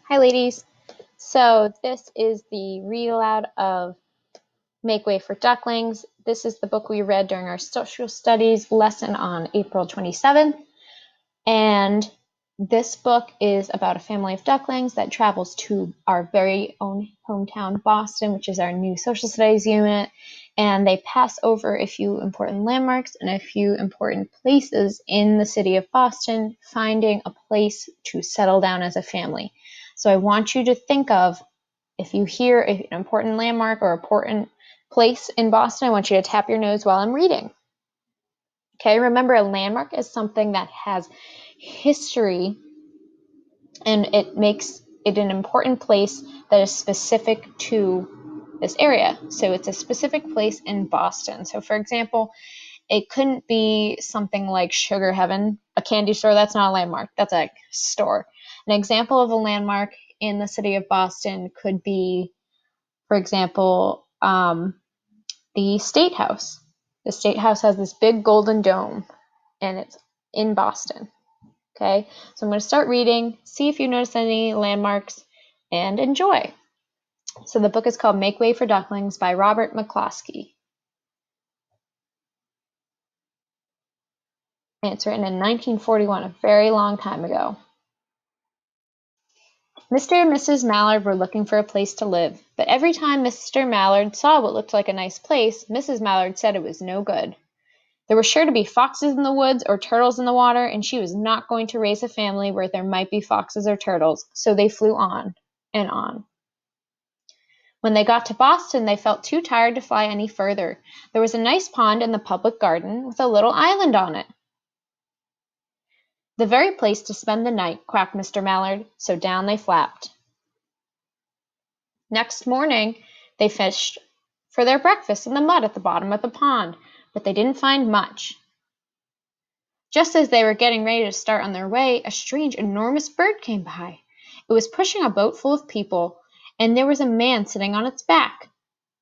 Hi, ladies. So this is the read aloud of Make Way for Ducklings. This is the book we read during our social studies lesson on April 27th. And this book is about a family of ducklings that travels to our very own hometown, Boston, which is our new social studies unit. And they pass over a few important landmarks and a few important places in the city of Boston, finding a place to settle down as a family. So I want you to think of, if you hear an important landmark or important place in Boston, I want you to tap your nose while I'm reading. Okay, remember, a landmark is something that has history and it makes it an important place that is specific to this area. So it's a specific place in Boston. So for example, it couldn't be something like Sugar Heaven, a candy store. That's not a landmark. That's a store. An example of a landmark in the city of Boston could be, for example, the State House. The State House has this big golden dome, and it's in Boston. Okay, so I'm going to start reading, see if you notice any landmarks, and enjoy. So the book is called Make Way for Ducklings by Robert McCloskey. And it's written in 1941, a very long time ago. Mr. and Mrs. Mallard were looking for a place to live, but every time Mr. Mallard saw what looked like a nice place, Mrs. Mallard said it was no good. There were sure to be foxes in the woods or turtles in the water, and she was not going to raise a family where there might be foxes or turtles, so they flew on and on. When they got to Boston, they felt too tired to fly any further. There was a nice pond in the public garden with a little island on it. The very place to spend the night, quacked Mr. Mallard, so down they flapped. Next morning, they fished for their breakfast in the mud at the bottom of the pond, but they didn't find much. Just as they were getting ready to start on their way, a strange, enormous bird came by. It was pushing a boat full of people, and there was a man sitting on its back.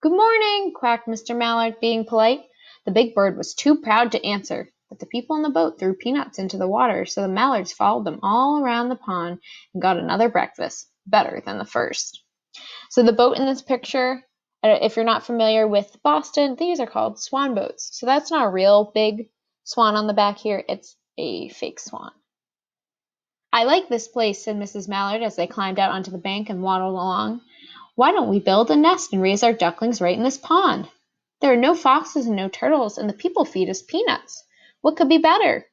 "Good morning," quacked Mr. Mallard, being polite. The big bird was too proud to answer, but the people in the boat threw peanuts into the water, so the Mallards followed them all around the pond and got another breakfast, better than the first. So the boat in this picture, if you're not familiar with Boston, these are called swan boats. So that's not a real big swan on the back here, it's a fake swan. "I like this place," said Mrs. Mallard as they climbed out onto the bank and waddled along. "Why don't we build a nest and raise our ducklings right in this pond? There are no foxes and no turtles, and the people feed us peanuts. What could be better?"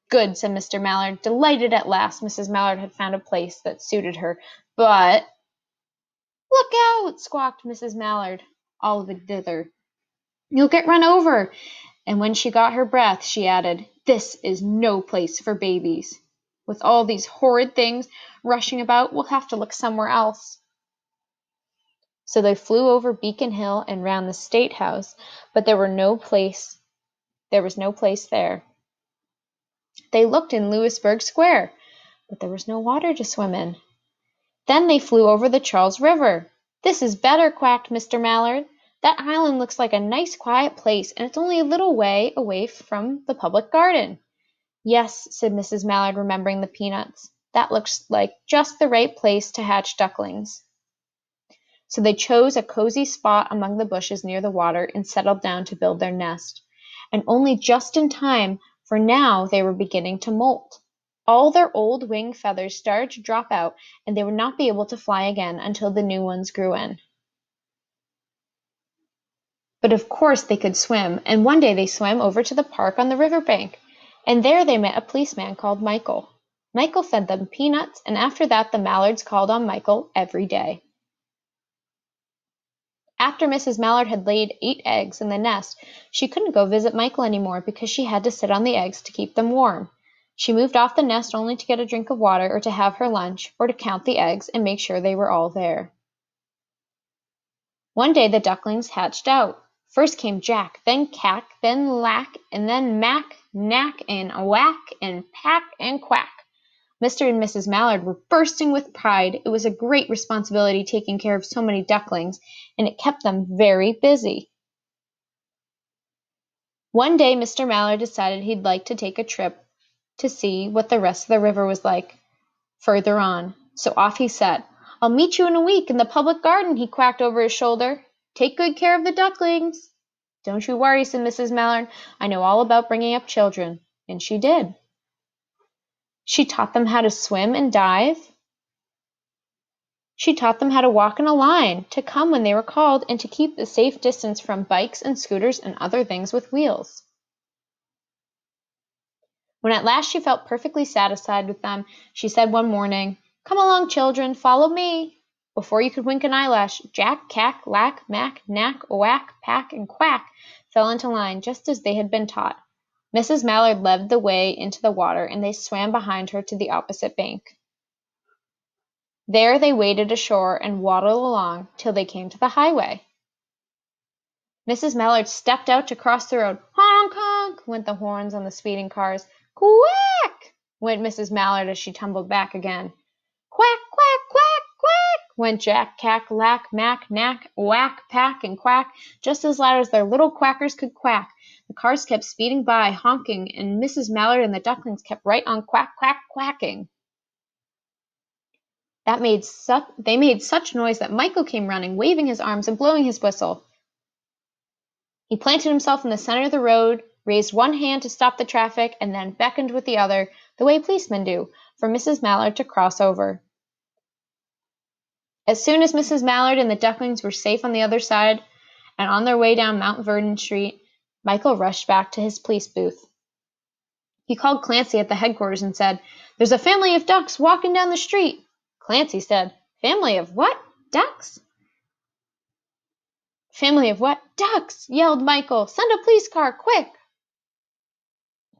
"Good," said Mr. Mallard, delighted at last Mrs. Mallard had found a place that suited her. "But—" "Look out!" squawked Mrs. Mallard, all of a dither. "You'll get run over." And when she got her breath, she added, "This is no place for babies. With all these horrid things rushing about, we'll have to look somewhere else." So they flew over Beacon Hill and round the State House, but there was no place there. They looked in Louisburg Square, but there was no water to swim in. Then they flew over the Charles River. "This is better," quacked Mr. Mallard. "That island looks like a nice quiet place, and it's only a little way away from the public garden." "Yes," said Mrs. Mallard, remembering the peanuts. "That looks like just the right place to hatch ducklings." So they chose a cozy spot among the bushes near the water and settled down to build their nest. And only just in time, for now they were beginning to molt. All their old wing feathers started to drop out, and they would not be able to fly again until the new ones grew in. But of course they could swim, and one day they swam over to the park on the river bank, and there they met a policeman called Michael. Michael fed them peanuts, and after that the Mallards called on Michael every day. After Mrs. Mallard had laid 8 eggs in the nest, she couldn't go visit Michael anymore because she had to sit on the eggs to keep them warm. She moved off the nest only to get a drink of water or to have her lunch or to count the eggs and make sure they were all there. One day the ducklings hatched out. First came Jack, then Cack, then Lack, and then Mack, Knack, and Whack, and Pack, and Quack. Mr. and Mrs. Mallard were bursting with pride. It was a great responsibility taking care of so many ducklings, and it kept them very busy. One day Mr. Mallard decided he'd like to take a trip to see what the rest of the river was like further on. So off he set. I'll meet you in a week in the public garden, he quacked over his shoulder. Take good care of the ducklings. Don't you worry, said Mrs. Mallard. I know all about bringing up children. And she did. She taught them how to swim and dive. She taught them how to walk in a line, to come when they were called, and to keep a safe distance from bikes and scooters and other things with wheels. When at last she felt perfectly satisfied with them, she said one morning, Come along, children, follow me. Before you could wink an eyelash, Jack, Cack, Lack, Mack, Knack, Whack, Pack, and Quack fell into line just as they had been taught. Mrs. Mallard led the way into the water, and they swam behind her to the opposite bank. There they waded ashore and waddled along till they came to the highway. Mrs. Mallard stepped out to cross the road. Honk, honk, went the horns on the speeding cars. Quack, went Mrs. Mallard as she tumbled back again. Quack, quack, quack, quack, went Jack, Cack, Lack, Mack, Knack, Whack, Pack, and Quack, just as loud as their little quackers could quack. The cars kept speeding by, honking, and Mrs. Mallard and the ducklings kept right on quack, quack, quacking. They made such noise that Michael came running, waving his arms and blowing his whistle. He planted himself in the center of the road, raised one hand to stop the traffic, and then beckoned with the other, the way policemen do, for Mrs. Mallard to cross over. As soon as Mrs. Mallard and the ducklings were safe on the other side and on their way down Mount Vernon Street, Michael rushed back to his police booth. He called Clancy at the headquarters and said, There's a family of ducks walking down the street. Clancy said, Family of what? Ducks? Family of what? Ducks, yelled Michael. Send a police car, quick.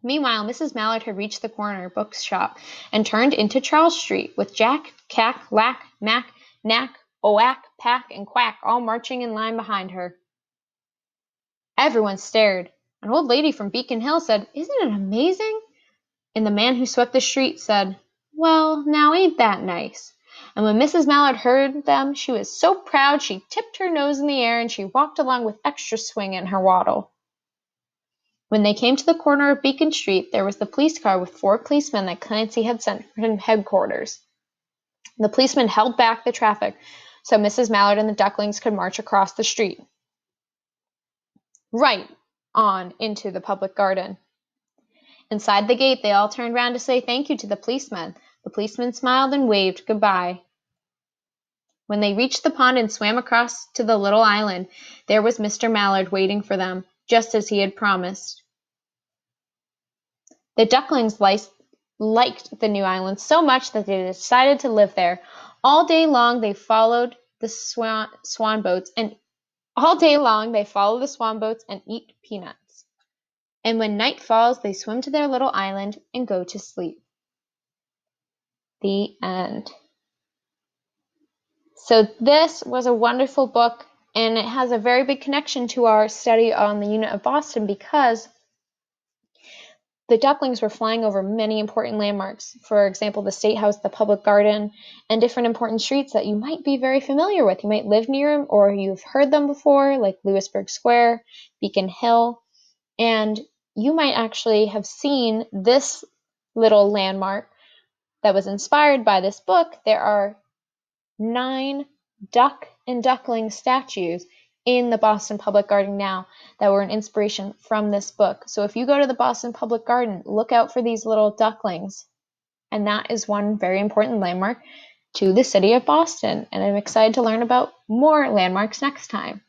Meanwhile, Mrs. Mallard had reached the corner bookshop and turned into Charles Street, with Jack, Cack, Lack, Mack, Knack, Whack, Pack, and Quack all marching in line behind her. Everyone stared. An old lady from Beacon Hill said, Isn't it amazing? And the man who swept the street said, Well, now ain't that nice? And when Mrs. Mallard heard them, she was so proud she tipped her nose in the air and she walked along with extra swing in her waddle. When they came to the corner of Beacon Street, there was the police car with 4 policemen that Clancy had sent from headquarters. The policemen held back the traffic so Mrs. Mallard and the ducklings could march across the street. Right on into the public garden. Inside the gate, they all turned round to say thank you to the policemen. The policemen smiled and waved goodbye. When they reached the pond and swam across to the little island, there was Mr. Mallard waiting for them, just as he had promised. The ducklings liked the new island so much that they decided to live there. All day long they followed the swan boats and eat peanuts. And when night falls, they swim to their little island and go to sleep. The end. So this was a wonderful book, and it has a very big connection to our study on the unit of Boston because the ducklings were flying over many important landmarks. For example, the State House, the Public Garden, and different important streets that you might be very familiar with. You might live near them or you've heard them before, like Lewisburg Square, Beacon Hill, and you might actually have seen this little landmark that was inspired by this book. There are 9 duck and duckling statues in the Boston Public Garden now that were an inspiration from this book. So if you go to the Boston Public Garden, look out for these little ducklings. And that is one very important landmark to the city of Boston. And I'm excited to learn about more landmarks next time.